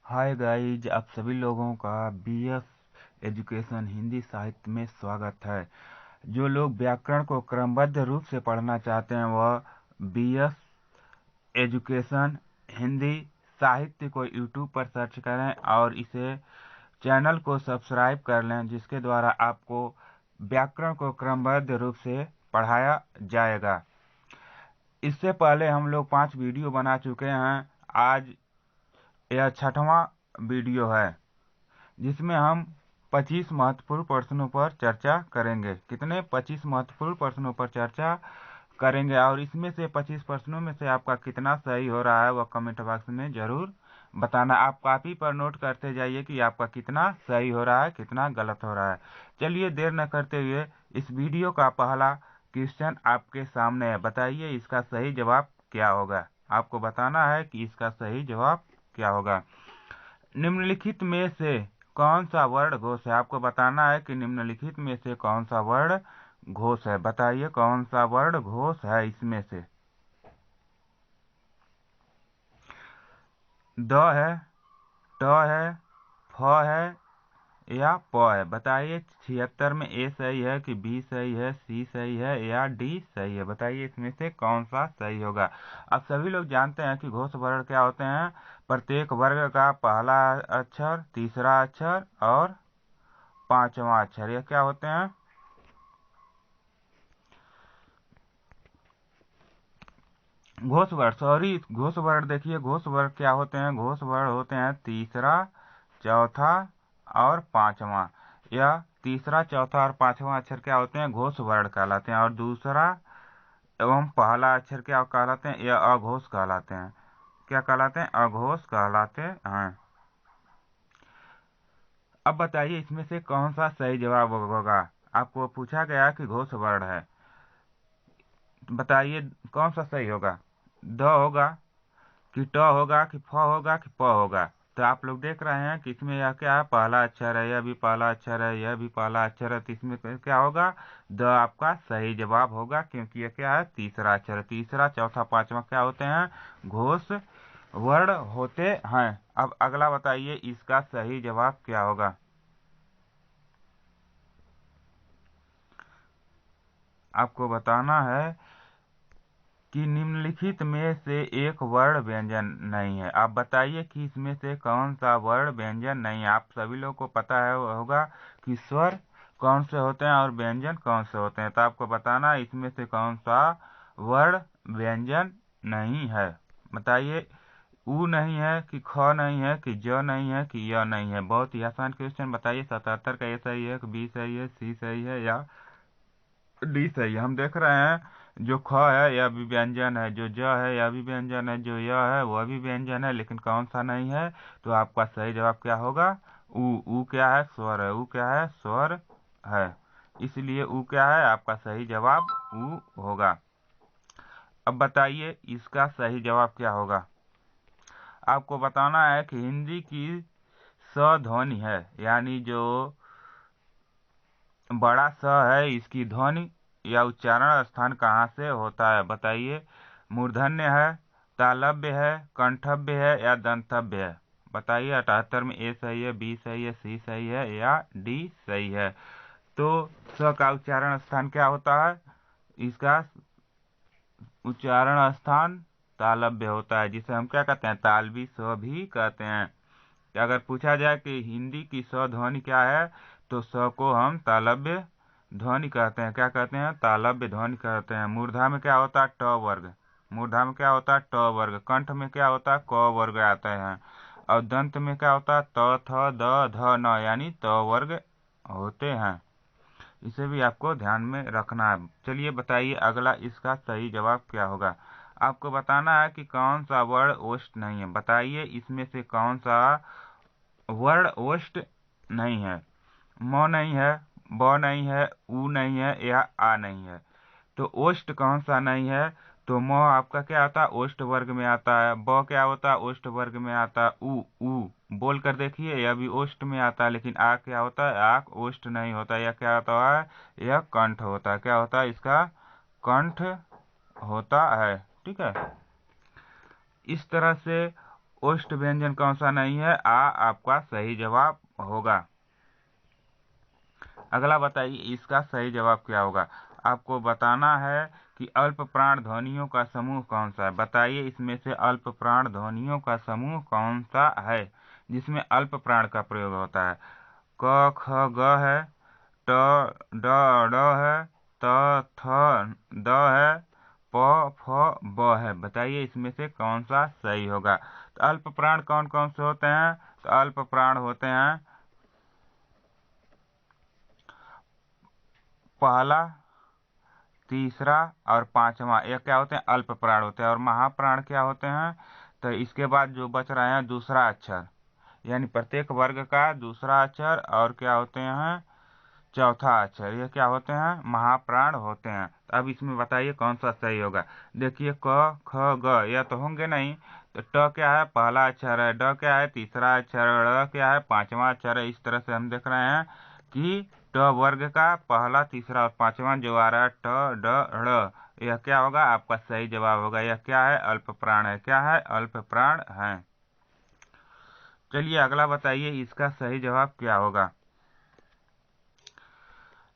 Hi guys, आप सभी लोगों का बीएस एजुकेशन हिंदी साहित्य में स्वागत है। जो लोग व्याकरण को क्रमबद्ध रूप से पढ़ना चाहते हैं वह बीएस एजुकेशन हिंदी साहित्य को यूट्यूब पर सर्च करें और इसे चैनल को सब्सक्राइब कर लें, जिसके द्वारा आपको व्याकरण को क्रमबद्ध रूप से पढ़ाया जाएगा। इससे पहले हम लोग 5 वीडियो बना चुके हैं। आज यह 6वां वीडियो है, जिसमें हम 25 महत्वपूर्ण प्रश्नों पर चर्चा करेंगे। कितने? 25 महत्वपूर्ण प्रश्नों पर चर्चा करेंगे और इसमें से 25 प्रश्नों में से आपका कितना सही हो रहा है वह कमेंट बॉक्स में जरूर बताना। आप कॉपी पर नोट करते जाइए कि आपका कितना सही हो रहा है, कितना गलत हो रहा है। चलिए देर न करते हुए इस वीडियो का पहला क्वेश्चन आपके सामने है। बताइए इसका सही जवाब क्या होगा। आपको बताना है कि इसका सही जवाब क्या होगा। निम्नलिखित में से कौन सा वर्ण घोष है? आपको बताना है कि निम्नलिखित में से कौन सा वर्ण घोष है। बताइए कौन सा वर्ण घोष है इसमें से। द है, ट है, फ है या प है। बताइए 76 में ए सही है कि बी सही है, सी सही है या डी सही है। बताइए इसमें से कौन सा सही होगा। अब सभी लोग जानते हैं कि घोष वर्ण क्या होते हैं। प्रत्येक वर्ग का पहला अक्षर, तीसरा अक्षर और 5वां अक्षर, ये क्या होते हैं? घोष वर्ण। सॉरी, घोष वर्ण देखिए, घोष वर्ण क्या होते हैं? घोष वर्ण होते हैं तीसरा, चौथा और 5वां। यह तीसरा, चौथा और 5वां अक्षर क्या होते हैं? घोष वर्ण कहलाते हैं। और दूसरा एवं पहला अक्षर क्या कहलाते हैं? यह अघोष कहलाते हैं। क्या कहलाते हैं? अघोष कहलाते हैं। अब बताइए इसमें से कौन सा सही जवाब होगा। आपको पूछा गया कि घोष वर्ण है, बताइए कौन सा सही होगा। द होगा कि ट होगा कि फ होगा कि प होगा। तो आप लोग देख रहे हैं कि इसमें यह क्या है? पहला अक्षर है, यह भी पहला अक्षर है, यह भी पहला अक्षर है। तो इसमें क्या होगा? द आपका सही जवाब होगा, क्योंकि यह क्या है? तीसरा अक्षर है। तीसरा, चौथा, 5वां क्या होते हैं? घोष वर्ण होते हैं। अब अगला बताइए इसका सही जवाब क्या होगा। आपको बताना है कि निम्नलिखित में से एक वर्ण व्यंजन नहीं है। आप बताइए कि इसमें से कौन सा वर्ण व्यंजन नहीं है। आप सभी लोगों को पता है होगा कि स्वर कौन से होते हैं और व्यंजन कौन से होते हैं। तो आपको बताना है इसमें से कौन सा वर्ण व्यंजन नहीं है। बताइए ऊ नहीं है कि ख नहीं है कि ज नहीं है कि य नहीं है। बहुत ही आसान क्वेश्चन। बताइए 77 का ए सही है कि बी सही है, सी सही है या डी सही है। हम देख रहे हैं जो ख है यह भी व्यंजन है, जो ज है यह भी व्यंजन है, जो य है वह भी व्यंजन है, लेकिन कौन सा नहीं है? तो आपका सही जवाब क्या होगा? ऊ क्या है? स्वर है। ऊ क्या है? स्वर है। इसलिए ऊ क्या है? आपका सही जवाब ऊ होगा। अब बताइए इसका सही जवाब क्या होगा। आपको बताना है कि हिंदी की स ध्वनि है, यानी जो बड़ा स है, इसकी ध्वनि या उच्चारण स्थान कहाँ से होता है। बताइए मूर्धन्य है, तालव्य है, कंठव्य है या दंतव्य है। बताइए 78 में ए सही है, बी सही है, सी सही है या डी सही है। तो स का उच्चारण स्थान क्या होता है? इसका उच्चारण स्थान तालव्य होता है, जिसे हम क्या कहते हैं? तालवी स भी कहते हैं। कि अगर पूछा जाए कि हिंदी की स ध्वनि क्या है, तो स को हम तालव्य ध्वनि कहते हैं। क्या कहते हैं? तालव्य ध्वनि कहते हैं। मूर्धा में क्या होता है? ट वर्ग। मूर्धा में क्या होता है? ट वर्ग। कंठ में क्या होता है? क वर्ग आते हैं। और दंत में क्या होता है? त, थ, द, ध, न, यानी त वर्ग होते हैं। इसे भी आपको ध्यान में रखना है। चलिए बताइए अगला इसका सही जवाब क्या होगा। आपको बताना है कि कौन सा वर्ण ओष्ठ नहीं है। बताइए इसमें से कौन सा वर्ण ओष्ठ नहीं है। म नहीं है, ब नहीं है, उ नहीं है या आ नहीं है। तो ओष्ठ कौन सा नहीं है? तो म आपका क्या आता है? ओष्ठ वर्ग में आता है। ब क्या होता है? ओष्ठ वर्ग में आता है। उ बोल कर देखिए, यह भी ओष्ठ में आता है। लेकिन आ क्या होता है? आक ओष्ठ नहीं होता। यह क्या होता है? यह कंठ होता है। क्या होता है? इसका कंठ होता है। ठीक है। इस तरह से ओष्ठ व्यंजन कौन सा नहीं है? आ आपका सही जवाब होगा। अगला बताइए इसका सही जवाब क्या होगा। आपको बताना है कि अल्प प्राण ध्वनियों का समूह कौन सा है। बताइए इसमें से अल्प प्राण ध्वनियों का समूह कौन सा है जिसमें अल्प प्राण का प्रयोग होता है। क ख ग है, ट ड ड है, त थ द है, प फ ब है। बताइए इसमें से कौन सा सही होगा। तो अल्प प्राण कौन कौन से होते हैं? तो अल्प प्राण होते हैं पहला, तीसरा और पांचवा, ये क्या होते हैं? अल्प प्राण होते हैं। और महाप्राण क्या होते हैं? तो इसके बाद जो बच रहे हैं दूसरा अक्षर, यानी प्रत्येक वर्ग का दूसरा अक्षर और क्या होते हैं? चौथा अक्षर, ये क्या होते हैं? महाप्राण होते हैं। तो अब इसमें बताइए कौन सा सही होगा। देखिए क ख ग यह तो होंगे नहीं। तो ट क्या है? पहला अक्षर है। ड क्या है? तीसरा अक्षर। ड़ क्या है? पांचवा अक्षर है। इस तरह से हम देख रहे हैं कि ट वर्ग का पहला, तीसरा और पांचवा जो आ रहा है ट ड ड़, यह क्या होगा? आपका सही जवाब होगा। यह क्या है? अल्प प्राण है। क्या है? अल्प प्राण है। चलिए अगला बताइए इसका सही जवाब क्या होगा।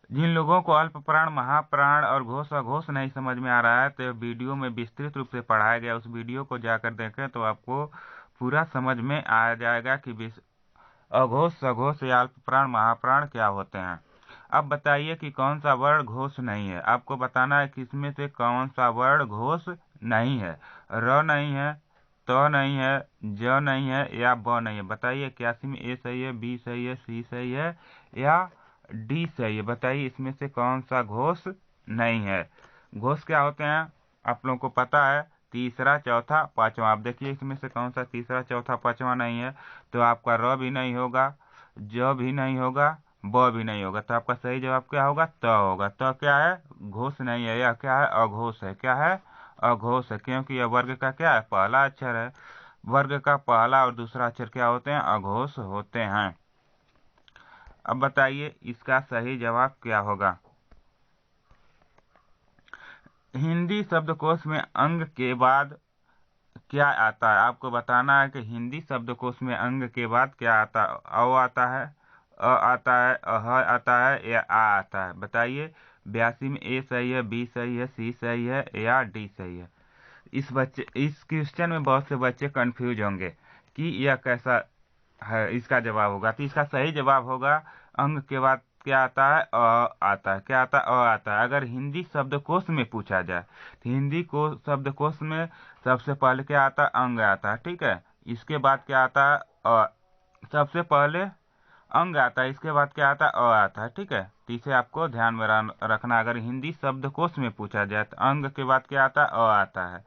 जिन लोगों को अल्प प्राण, महाप्राण और घोष अघोष नहीं समझ में आ रहा है तो वीडियो में विस्तृत रूप से पढ़ाया गया, उस वीडियो को जाकर देखें तो आपको पूरा समझ में आ जाएगा कि अघोष, सघोष या अल्प प्राण, महाप्राण क्या होते हैं। अब बताइए कि कौन सा वर्ण घोष नहीं है। आपको बताना है कि इसमें से कौन सा वर्ण घोष नहीं है। र नहीं है, त नहीं है, ज नहीं है या ब नहीं है। बताइए क्या इसमें ए सही है, बी सही है, सी सही है या डी सही है। बताइए इसमें से कौन सा घोष नहीं है। घोष क्या होते हैं आप लोगों को पता है? तीसरा, चौथा, पांचवा। आप देखिए इसमें से कौन सा तीसरा, चौथा, पांचवा नहीं है। तो आपका र भी नहीं होगा, ज भी नहीं होगा, ब भी नहीं होगा। तो आपका सही जवाब क्या होगा? त होगा। त क्या है? घोष नहीं है। यह क्या है? अघोष है। क्या है? अघोष है, क्योंकि यह वर्ग का क्या है? पहला अक्षर है। वर्ग का पहला और दूसरा अक्षर क्या होते हैं? अघोष होते हैं। अब बताइए इसका सही जवाब क्या होगा। हिंदी शब्दकोश में अंग के बाद क्या आता है। आपको बताना है कि हिंदी शब्दकोश में अंग के बाद क्या आता है। अ आता है, अ आता है, अह आता है या आ आता है। बताइए 82 में ए सही है, बी सही है, सी सही है या डी सही है। इस क्वेश्चन में बहुत से बच्चे कंफ्यूज होंगे कि यह कैसा है इसका जवाब होगा। तो इसका सही जवाब होगा अंग के बाद क्या आता है? अ आता है। क्या आता है? अ आता है। अगर हिंदी शब्दकोश में पूछा जाए तो हिंदी को शब्दकोश में सबसे पहले क्या आता है? अंग आता है। ठीक है, इसके बाद क्या आता है? अ। सबसे पहले अंग आता है, इसके बाद क्या आता है? अ आता है। ठीक है, तो इसे आपको ध्यान में रखना। अगर हिंदी शब्दकोश में पूछा जाए तो अंग के बाद क्या आता है? अ आता है।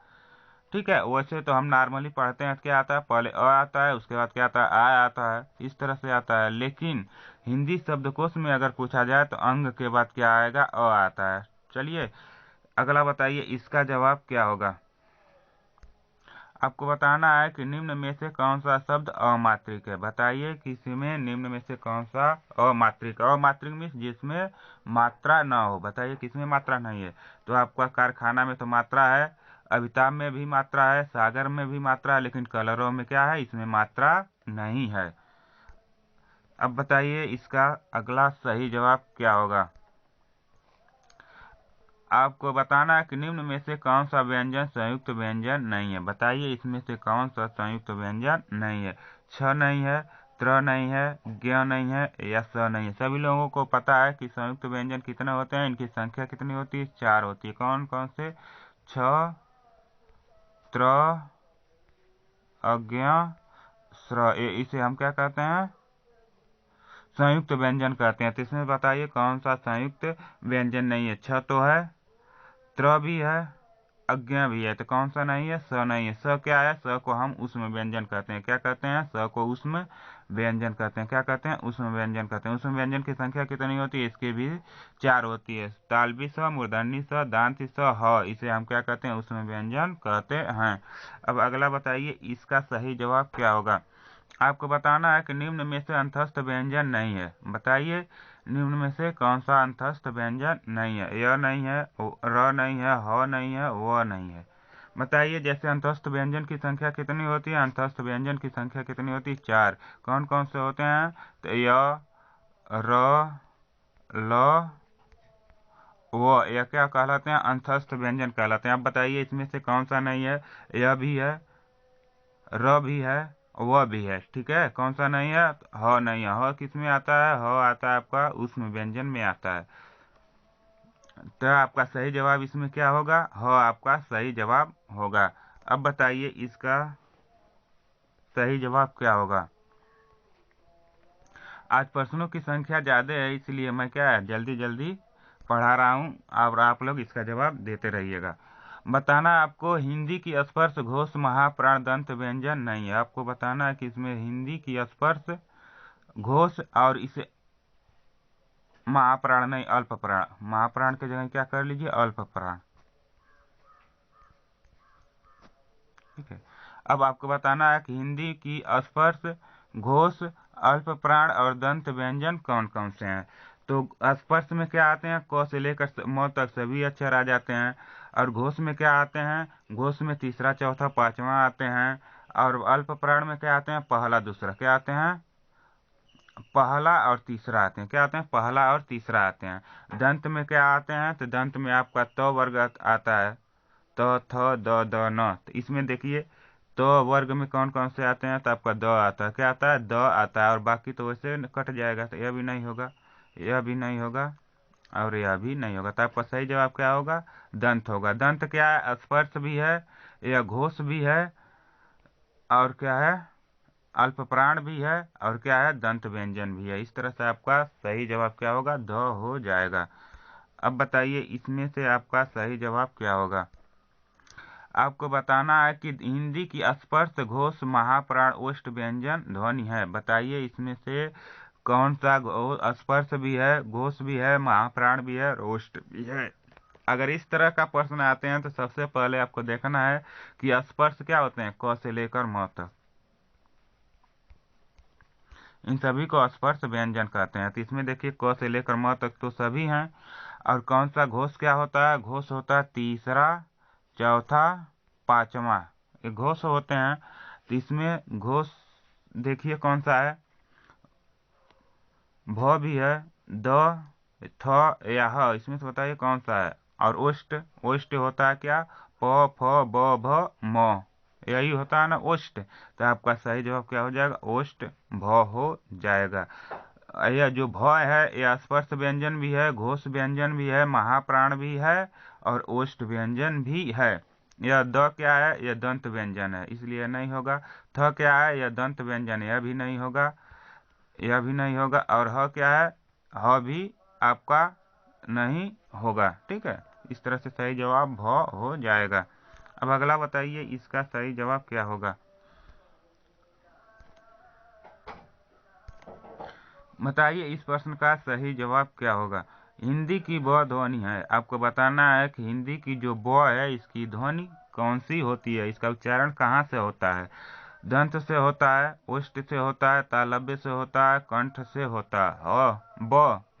ठीक है, वैसे तो हम नॉर्मली पढ़ते हैं क्या आता है? पहले अ आता है, उसके बाद क्या आता है? आ आता है। इस तरह से आता है। लेकिन हिंदी शब्दकोश में अगर पूछा जाए तो अंग के बाद क्या आएगा? अ आता है। चलिए अगला बताइए इसका जवाब क्या होगा। आपको बताना है कि निम्न में से कौन सा शब्द अमात्रिक है। बताइए कि इसमें निम्न में से कौन सा अमात्रिक। अमात्रिक मीन्स जिसमें मात्रा न हो। बताइए किसमें मात्रा नहीं है। तो आपका कारखाना में तो मात्रा है, अभिताभ में भी मात्रा है, सागर में भी मात्रा है, लेकिन कलरों में क्या है? इसमें मात्रा नहीं है। अब बताइए इसका अगला सही जवाब क्या होगा। आपको बताना है कि निम्न में से कौन सा व्यंजन संयुक्त व्यंजन नहीं है। बताइए इसमें से कौन सा संयुक्त व्यंजन नहीं है। छ नहीं है, त्र नहीं है, ज्ञ नहीं है या स नहीं है। सभी लोगों को पता है कि संयुक्त व्यंजन कितने होते हैं, इनकी संख्या कितनी होती है? 4 होती है। कौन कौन से? छ, त्र, अज्ञ, स्र। इसे हम क्या कहते हैं? संयुक्त व्यंजन कहते हैं। तो इसमें बताइए कौन सा संयुक्त व्यंजन नहीं है। छ तो है, त्र भी है, अज्ञा भी है। तो कौन सा नहीं है? स नहीं है। स क्या है? स को हम ऊष्म व्यंजन कहते हैं। क्या कहते हैं? स को ऊष्म व्यंजन कहते हैं। क्या कहते हैं? ऊष्म व्यंजन कहते हैं। ऊष्म व्यंजन की संख्या कितनी होती है? इसकी भी 4 होती है। तालवी स, मूर्धन्य स, दांती स, ह। इसे हम क्या कहते हैं? ऊष्म व्यंजन कहते हैं। अब अगला बताइए इसका सही जवाब क्या होगा। आपको बताना है कि निम्न में से अंतस्थ व्यंजन नहीं है। बताइए निम्न में से कौन सा अंतस्थ व्यंजन नहीं है। य नहीं है, र नहीं है, ह नहीं है, व नहीं है। बताइए, जैसे अंतस्थ व्यंजन की संख्या कितनी होती है? अंतस्थ व्यंजन की संख्या कितनी होती है? 4। कौन कौन से होते हैं? तो य, र, ल, वो, यह क्या कहलाते हैं? अंतस्थ व्यंजन कहलाते हैं। अब बताइए इसमें से कौन सा नहीं है? यह भी है, र भी है, वह भी है, ठीक है। कौन सा नहीं है? ह नहीं है। ह किस में आता है? ह आता है आपका ऊष्म व्यंजन में आता है। तो आपका सही जवाब इसमें क्या होगा? ह आपका सही जवाब होगा। अब बताइए इसका सही जवाब क्या होगा? आज प्रश्नों की संख्या ज्यादा है, इसलिए मैं क्या है जल्दी जल्दी पढ़ा रहा हूँ, और आप लोग इसका जवाब देते रहिएगा। बताना आपको हिंदी की स्पर्श घोष महाप्राण दंत व्यंजन नहीं है। आपको बताना है कि इसमें हिंदी की स्पर्श घोष और इसे महाप्राण नहीं, अल्प प्राण। महाप्राण की जगह क्या कर लीजिए? अल्प प्राण, ठीक है। अब आपको बताना है कि हिंदी की स्पर्श घोष अल्प प्राण और दंत व्यंजन कौन कौन से हैं। तो स्पर्श में क्या आते हैं? क से लेकर म तक सभी अक्षर आ जाते हैं। और घोष में क्या आते हैं? घोष में तीसरा चौथा पांचवा आते हैं। और अल्प प्राण में क्या आते हैं? पहला दूसरा क्या आते हैं? पहला और तीसरा आते हैं। क्या आते हैं? पहला और तीसरा आते हैं। दंत में क्या आते हैं? तो दंत में आपका त वर्ग आता है, त, थ, द, द, न। तो इसमें देखिए तो वर्ग में कौन कौन से आते हैं? तो आपका द आता है। क्या आता है? द आता है। और बाकी तो वैसे कट जाएगा, तो यह भी नहीं होगा, यह भी नहीं होगा, और यह भी नहीं होगा। तो आपका सही जवाब क्या होगा? दंत होगा। दंत क्या है? स्पर्श भी है, यह घोष भी है, और क्या है? अल्प प्राण भी है, और क्या है? दंत व्यंजन भी है। इस तरह से आपका सही जवाब क्या होगा? ध हो जाएगा। अब बताइए इसमें से आपका सही जवाब क्या होगा? आपको बताना है कि हिंदी की स्पर्श घोष महाप्राण ओष्ठ व्यंजन ध्वनि है। बताइए इसमें से कौन सा स्पर्श भी है, घोष भी है, महाप्राण भी है, और ओष्ठ भी है। अगर इस तरह का प्रश्न आते हैं तो सबसे पहले आपको देखना है कि स्पर्श क्या होते हैं? क से लेकर म तक, इन सभी को स्पर्श व्यंजन कहते हैं। तो इसमें देखिए क से लेकर म तक तो सभी हैं। और कौन सा घोष क्या होता है? घोष होता है तीसरा, चौथा, पांचवा, ये घोष होते हैं। तो इसमें घोष देखिए कौन सा है? भ भी है, द, थ या ह, इसमें से बताइए कौन सा है? और ओष्ठ, ओष्ठ होता है क्या? प, फ, ब, भ, म, यही होता है ना ओष्ठ। तो आपका सही जवाब क्या हो जाएगा? ओष्ठ भ हो जाएगा। यह जो भ है यह स्पर्श व्यंजन भी है, घोष व्यंजन भी है, महाप्राण भी है, और ओष्ठ व्यंजन भी है। यह द क्या है? यह दंत व्यंजन है, इसलिए नहीं होगा। थ क्या है? यह दंत व्यंजन है, यह भी नहीं होगा, यह भी नहीं होगा। और ह क्या है? ह भी आपका नहीं होगा, ठीक है। इस तरह से सही जवाब भ हो जाएगा। अब अगला बताइए इसका सही जवाब क्या होगा? बताइए इस प्रश्न का सही जवाब क्या होगा? हिंदी की ब ध्वनि है। आपको बताना है कि हिंदी की जो ब है इसकी ध्वनि कौन सी होती है, इसका उच्चारण कहाँ से होता है? दंत से होता है, ओष्ठ से होता है, तालव्य से होता है, कंठ से होता है।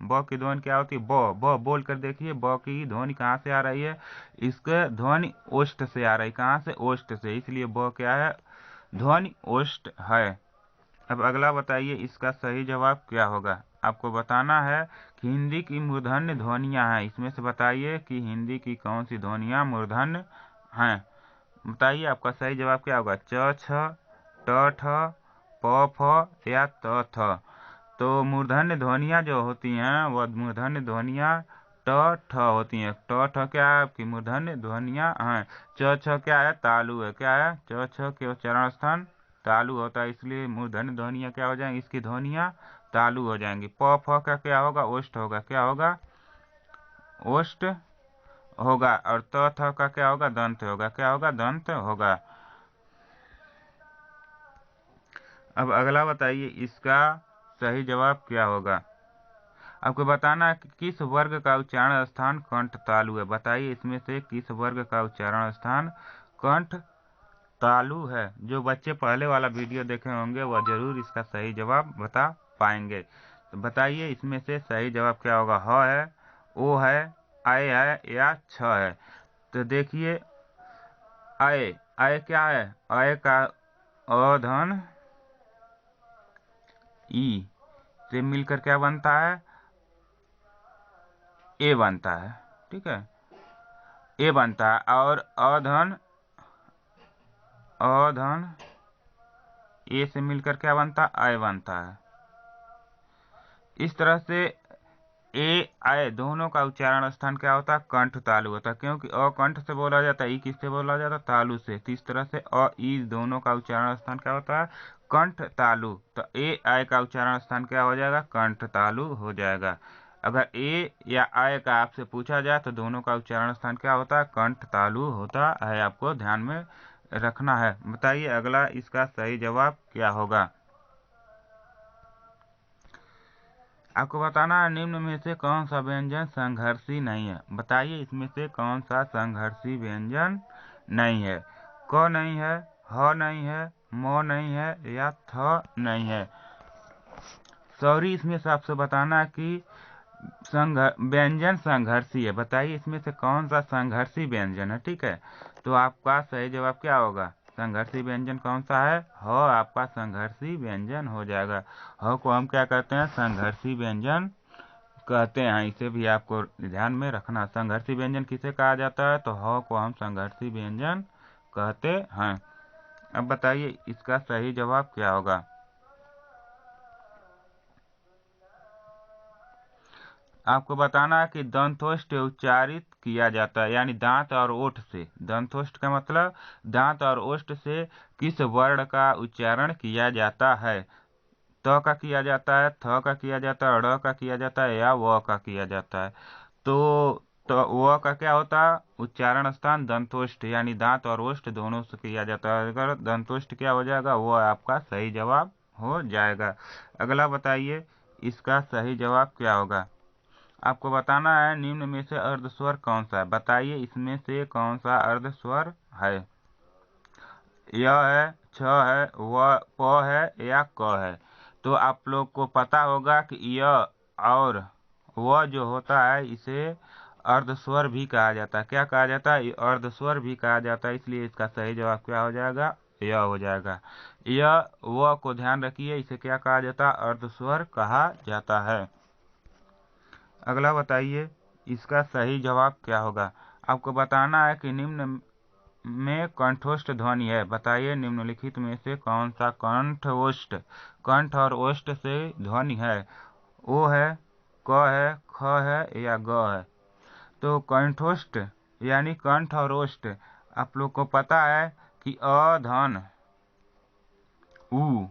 ब की ध्वनि क्या होती है? ब बोल कर देखिए, ब की ध्वनि कहाँ से आ रही है? इसके ध्वनि ओष्ठ से आ रही है। कहाँ से? ओष्ठ से, इसलिए ब क्या है? ध्वनि ओष्ठ है। अब अगला बताइए इसका सही जवाब क्या होगा? आपको बताना है कि हिंदी की मूर्धन्य ध्वनियां हैं। इसमें से बताइए कि हिंदी की कौन सी ध्वनियां मूर्धन्य हैं। बताइए आपका सही जवाब क्या होगा? च, छ, ट, ठ, प, फ या त, थ। तो मूर्धन्य ध्वनियां जो होती हैं वह मूर्धन्य ध्वनियां ट, ठ होती हैं। ट, ठ क्या है? आपकी मूर्धन्य ध्वनियां हैं। च, छ क्या है? तालु है। क्या है? च, छ के उच्चारण स्थान तालु होता है, इसलिए मूर्धन्य ध्वनियां क्या हो जाएंगी? इसकी ध्वनियां तालु हो जाएंगी। प, फ का क्या होगा? ओष्ठ होगा। क्या होगा? ओष्ठ होगा। और त, थ का क्या होगा? दंत होगा। क्या होगा? दंत होगा। अब अगला बताइए इसका सही जवाब क्या होगा? आपको बताना है कि किस वर्ग का उच्चारण स्थान कंठ तालु है। बताइए इसमें से किस वर्ग का उच्चारण स्थान कंठ तालु है। जो बच्चे पहले वाला वीडियो देखे होंगे वह जरूर इसका सही जवाब बता पाएंगे। तो बताइए इसमें से सही जवाब क्या होगा? ह है, ओ है, आय है, या छ है। तो देखिए अय, अय क्या है? अय का अधन ई से मिलकर क्या बनता है? ए बनता है। ठीक है, ए बनता है। और अधन अधन ए से मिलकर क्या बनता है? आय बनता है। इस तरह से ए आय दोनों का उच्चारण स्थान क्या होता है? कंठ तालु होता है, क्योंकि अ कंठ से बोला जाता है, ई किससे बोला जाता है? तालु से। तो इस तरह से अ ई दोनों का उच्चारण स्थान क्या होता है? कंठ तालु। तो ए आय का उच्चारण स्थान क्या हो जाएगा? कंठ तालु हो जाएगा। अगर ए या आय का आपसे पूछा जाए तो दोनों का उच्चारण स्थान क्या होता है? कंठ तालु होता है। आपको ध्यान में रखना है। बताइए अगला इसका सही जवाब क्या होगा? आपको बताना है निम्न में से कौन सा व्यंजन संघर्षी नहीं है। बताइए इसमें से कौन सा संघर्षी व्यंजन नहीं है? क नहीं है, ह नहीं है, म नहीं है या थ नहीं है। सॉरी, इसमें से आपसे बताना है कि व्यंजन संघर्षी है। बताइए इसमें से कौन सा संघर्षी व्यंजन है। ठीक है, तो आपका सही जवाब क्या होगा? संघर्षी व्यंजन कौन सा है? ह आपका संघर्षी व्यंजन हो जाएगा। ह को हम क्या कहते हैं? संघर्षी व्यंजन कहते हैं। इसे भी आपको ध्यान में रखना। संघर्षी व्यंजन किसे कहा जाता है? तो ह को हम संघर्षी व्यंजन कहते हैं। अब बताइए इसका सही जवाब क्या होगा? आपको बताना है कि दंतोष्ठ उच्चारित किया जाता है, यानी दांत और ओठ से। दंतोष्ठ का मतलब दांत और ओठ से किस वर्ण का उच्चारण किया जाता है? त का किया जाता है, थ का किया जाता है, ड़ का किया जाता है या व का किया जाता है? तो व का क्या होता है? उच्चारण स्थान दंतोष्ठ, यानी दांत और ओष्ठ दोनों से किया जाता है। अगर दंतोष्ठ क्या हो जाएगा? वो आपका सही जवाब हो जाएगा। अगला बताइए इसका सही जवाब क्या होगा? आपको बताना है निम्न में से अर्धस्वर कौन सा है। बताइए इसमें से कौन सा अर्धस्वर है? य है, छ है, व प है या क है? तो आप लोग को पता होगा कि य और व जो होता है इसे अर्धस्वर भी कहा जाता है। क्या कहा जाता है? अर्धस्वर भी कहा जाता है। इसलिए इसका सही जवाब क्या हो जाएगा? य हो जाएगा। य व को ध्यान रखिए, इसे क्या कहा जाता है? अर्धस्वर कहा जाता है। अगला बताइए इसका सही जवाब क्या होगा? आपको बताना है कि निम्न में कंठोष्ठ ध्वनि है। बताइए निम्नलिखित में से कौन सा कंठोष्ठ, कंठ और ओष्ठ से ध्वनि है? ओ है, क है, ख है या ग है? तो कंठोष्ठ यानी कंठ और ओष्ठ, आप लोग को पता है कि अ धन उ,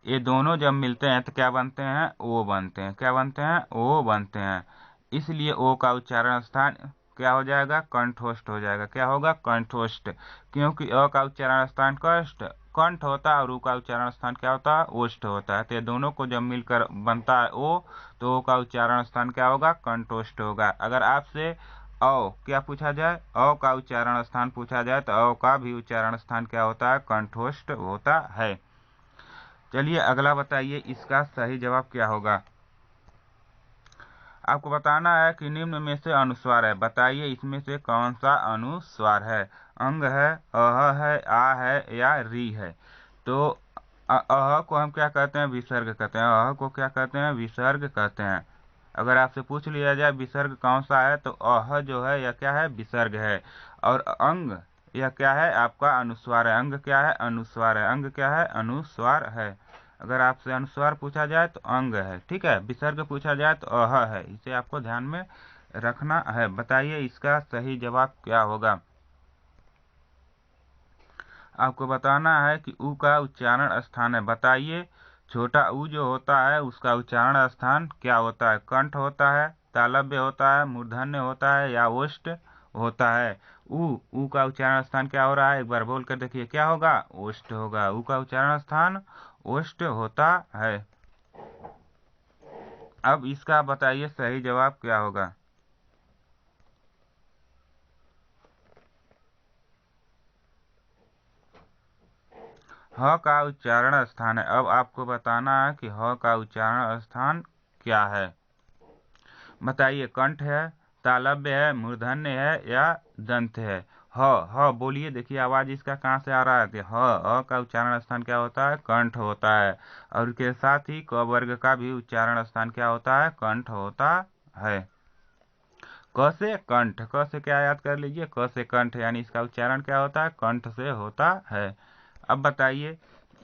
ये दोनों जब मिलते हैं तो क्या बनते हैं? ओ बनते हैं। क्या बनते हैं? ओ बनते हैं। इसलिए ओ का उच्चारण स्थान क्या हो जाएगा? कंठोष्ठ हो जाएगा। क्या होगा? कंठोष्ठ। क्योंकि अ का उच्चारण स्थान कंठ होता है और उ का उच्चारण स्थान क्या होता है? ओष्ठ होता है। तो ये दोनों को जब मिलकर बनता है ओ, तो ओ का उच्चारण स्थान क्या होगा? कंठोष्ठ होगा। अगर आपसे औ क्या पूछा जाए? अ का उच्चारण स्थान पूछा जाए तो अ का भी उच्चारण स्थान क्या होता है? कंठोष्ठ होता है। चलिए अगला बताइए इसका सही जवाब क्या होगा? आपको बताना है कि निम्न में से अनुस्वार है। बताइए इसमें से कौन सा अनुस्वार है? अंग है, अह है, आ है या री है? तो अह को हम क्या कहते हैं? विसर्ग कहते हैं। अह को क्या कहते हैं? विसर्ग कहते हैं। अगर आपसे पूछ लिया जाए विसर्ग कौन सा है, तो अह जो है यह क्या है? विसर्ग है। और अंग यह क्या है? आपका अनुस्वार है। अंग क्या है? अनुस्वार है। अंग क्या है? अनुस्वार है। अगर आपसे अनुस्वार पूछा जाए तो अंग है। ठीक है, विसर्ग पूछा जाए तो अह है। इसे आपको ध्यान में रखना है। बताइए इसका सही जवाब क्या होगा? आपको बताना है कि उ का उच्चारण स्थान है। बताइए छोटा उ जो होता है उसका उच्चारण स्थान क्या होता है? कंठ होता है, तालव्य होता है, मूर्धन्य होता है या ओष्ठ होता है? उ का उच्चारण स्थान क्या हो रहा है? एक बार बोल कर देखिए क्या होगा? ओष्ठ होगा। उ का उच्चारण स्थान ओष्ठ होता है। अब इसका बताइए सही जवाब क्या होगा? ह का उच्चारण स्थान है। अब आपको बताना है कि ह का उच्चारण स्थान क्या है? बताइए कंठ है, तालव्य है, मूर्धन्य है या दंत है? ह बोलिए, देखिए आवाज इसका कहाँ से आ रहा है। अ का उच्चारण स्थान क्या होता है, कंठ होता है। और इसके साथ ही क वर्ग का भी उच्चारण स्थान क्या होता है, कंठ होता है। क से कंठ, क से क्या याद कर लीजिए, क से कंठ, यानी इसका उच्चारण क्या होता है, कंठ से होता है। अब बताइए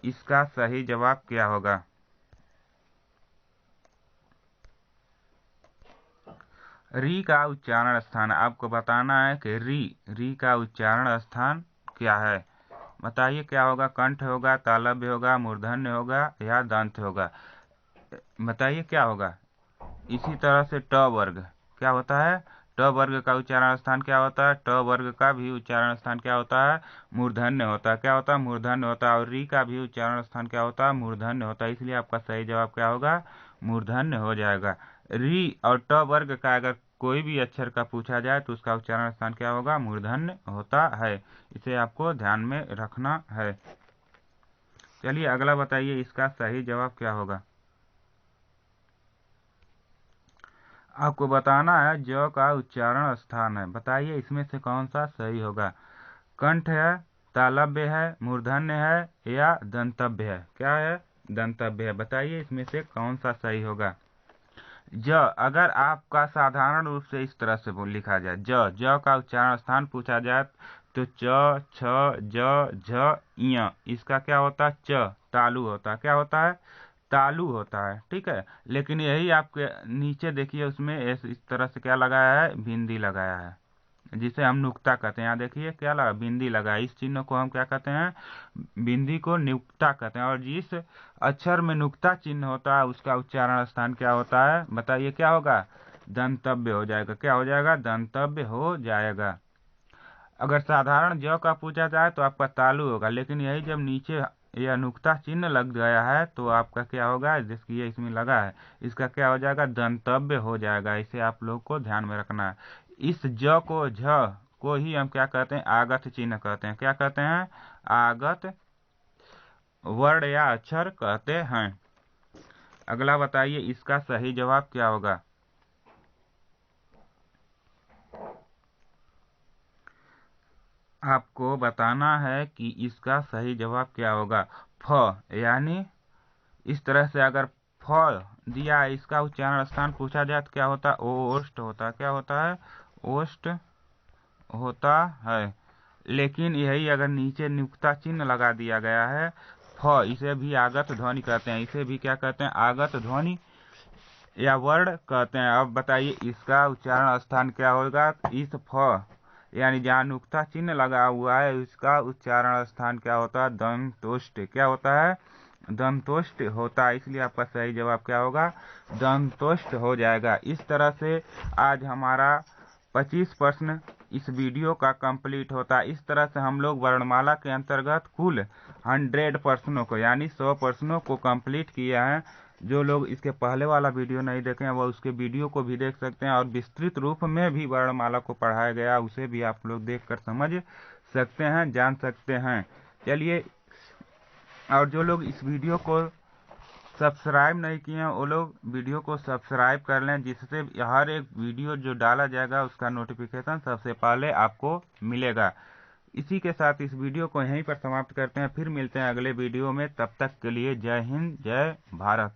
इसका सही जवाब क्या होगा। री का उच्चारण स्थान आपको बताना है कि री का उच्चारण स्थान क्या है। बताइए क्या होगा, कंठ होगा, तालव्य होगा, मूर्धन्य होगा या दंत होगा। बताइए क्या होगा। इसी तरह से ट वर्ग क्या होता है, ट वर्ग का उच्चारण स्थान क्या होता है, ट वर्ग का भी उच्चारण स्थान क्या होता है, मूर्धन्य होता है। क्या होता है, मूर्धन्य होता है। और री का भी उच्चारण स्थान क्या होता है, मूर्धन्य होता है। इसलिए आपका सही जवाब क्या होगा, मूर्धन्य हो जाएगा। री और ट वर्ग का अगर कोई भी अक्षर का पूछा जाए तो उसका उच्चारण स्थान क्या होगा, मूर्धन्य होता है। इसे आपको ध्यान में रखना है। चलिए अगला बताइए इसका सही जवाब क्या होगा। आपको बताना है ज का उच्चारण स्थान है। बताइए इसमें से कौन सा सही होगा। कंठ है, तालव्य है, मूर्धन्य है या दंतव्य है। क्या है, दंतव्य है। बताइए इसमें से कौन सा सही होगा। ज अगर आपका साधारण रूप से इस तरह से लिखा जाए, ज का उच्चारण स्थान पूछा जाए तो च, छ, ज, झ, य, इसका क्या होता है, च तालु होता है। क्या होता है, तालु होता है। ठीक है, लेकिन यही आपके नीचे देखिए उसमें इस तरह से क्या लगाया है, बिंदी लगाया है, जिसे हम नुक्ता कहते हैं। यहाँ देखिए क्या लगा, बिंदी लगा। इस चिन्ह को हम क्या कहते हैं, बिंदी को नुक्ता कहते हैं। और जिस अक्षर में नुक्ता चिन्ह होता है उसका उच्चारण स्थान क्या होता है, बताइए क्या होगा, दंतव्य हो जाएगा। क्या हो जाएगा, दंतव्य हो जाएगा। अगर साधारण ज का पूछा जाए तो आपका तालु होगा, लेकिन यही जब नीचे यह नुक्ता चिन्ह लग गया है तो आपका क्या होगा, जिसकी ये इसमें लगा है, इसका क्या हो जाएगा, दंतव्य हो जाएगा। इसे आप लोग को ध्यान में रखना है। इस ज को झ को ही हम क्या कहते हैं, आगत चिन्ह कहते हैं। क्या कहते हैं, आगत वर्ण या अक्षर कहते हैं। अगला बताइए इसका सही जवाब क्या होगा। आपको बताना है कि इसका सही जवाब क्या होगा। फ यानी इस तरह से अगर फ दिया है, इसका उच्चारण स्थान पूछा जाए तो क्या होता है, ओष्ठ होता है। क्या होता है, ओष्ठ होता है। लेकिन यही अगर नीचे नुक्ता चिन्ह लगा दिया गया है, फ, इसे भी आगत ध्वनि कहते हैं। इसे भी क्या कहते हैं, आगत ध्वनि या वर्ण कहते हैं। अब बताइए इसका उच्चारण स्थान क्या होगा। इस फ यानी जहाँ नुक्ता चिन्ह लगा हुआ है उसका उच्चारण स्थान क्या होता है, दंतोष्ठ। क्या होता है, दंतोष्ठ होता है। इसलिए आपका सही जवाब क्या होगा, दंतोष्ठ हो जाएगा। इस तरह से आज हमारा 25 प्रश्न इस वीडियो का कंप्लीट होता है। इस तरह से हम लोग वर्णमाला के अंतर्गत कुल 100 प्रश्नों को यानी 100 प्रश्नों को कंप्लीट किया है। जो लोग इसके पहले वाला वीडियो नहीं देखे हैं वो उसके वीडियो को भी देख सकते हैं, और विस्तृत रूप में भी वर्णमाला को पढ़ाया गया उसे भी आप लोग देखकर समझ सकते हैं, जान सकते हैं। चलिए, और जो लोग इस वीडियो को सब्सक्राइब नहीं किए हैं वो लोग वीडियो को सब्सक्राइब कर लें, जिससे हर एक वीडियो जो डाला जाएगा उसका नोटिफिकेशन सबसे पहले आपको मिलेगा। इसी के साथ इस वीडियो को यहीं पर समाप्त करते हैं, फिर मिलते हैं अगले वीडियो में। तब तक के लिए जय हिंद, जय भारत।